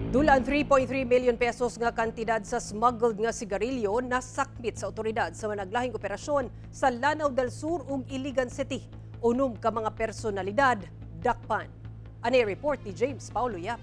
Dulan 3.3 million pesos nga kantidad sa smuggled nga sigarilyo na sakmit sa otoridad sa managlahing operasyon sa Lanao del Sur ug Iligan City. Unom ka mga personalidad, dakpan. Ani report ni James Paulo Yap.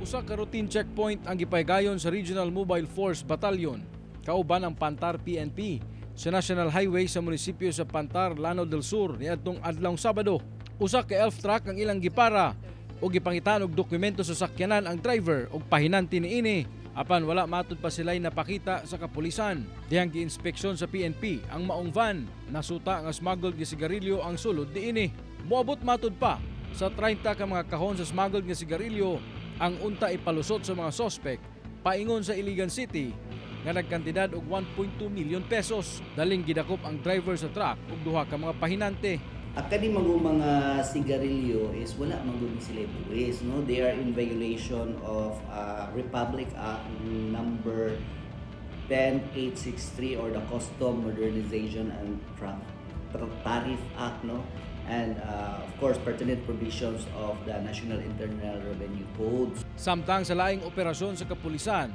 Usa ka routine checkpoint ang gipahigayon sa Regional Mobile Force Battalion, kauban ang Pantar PNP sa National Highway sa munisipyo sa Pantar, Lanao del Sur niadtong adlawng Sabado. Usa ka elf truck ang ilang gipara o gipangitan og dokumento sa sakyanan ang driver ug pahinanti niini apan wala matud pa sila'y napakita sa kapulisan. Dihang giinspeksyon sa PNP ang maong van, nasuta nga smuggled nga sigarilyo ang sulod niini. Moabot matud pa sa 30 ka mga kahon sa smuggled nga sigarilyo ang unta ipalusot sa mga sospek paingon sa Iligan City nga nagkantidad og 1.2 million pesos. Daling gidakop ang driver sa truck ug duha ka mga pahinante. Kani mga sigarilyo is wala magud sila buwis, no? They are in violation of Republic Act number 10863 or the Custom Modernization and Tariff Act, no? And of course pertinent provisions of the National Internal Revenue Code. Samtang sa laing operasyon sa kapulisan,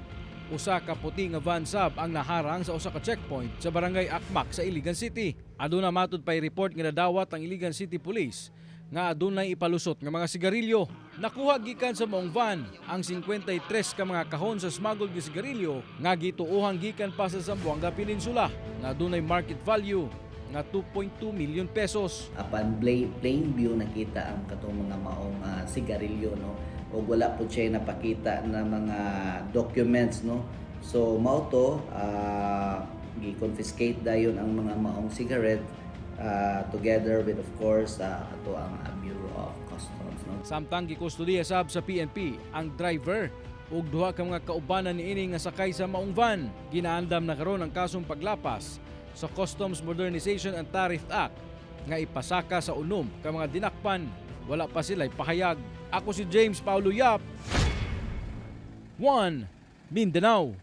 usa ka puti nga van sab ang naharang sa usa ka checkpoint sa barangay Akmak sa Iligan City. Aduna matud pay report nga nadawat ang Iligan City Police nga adunay ipalusot nga mga sigarilyo. Nakuha gikan sa maong van ang 53 ka mga kahon sa smuggled nga sigarilyo nga gituohang gikan pa sa Zamboanga Peninsula nga adunay market value nga 2.2 million pesos. Upon plain view nakita ang katong mga maong sigarilyo, no? O wala po siya napakita na mga documents, no? So mao to gi-confiscate dayon ang mga maong cigarette together with of course ato ang Bureau of Customs, no? Samtang gikustudiya sab sa PNP ang driver ug duha ka mga kaubanan niini nga sakay sa maong van. Ginaandam na karon ang kasong paglapas sa Customs Modernization and Tariff Act nga ipasaka sa unom ka mga dinakpan. Wala pa sila'y pahayag. Ako si James Paulo Yap, 1 Mindanao.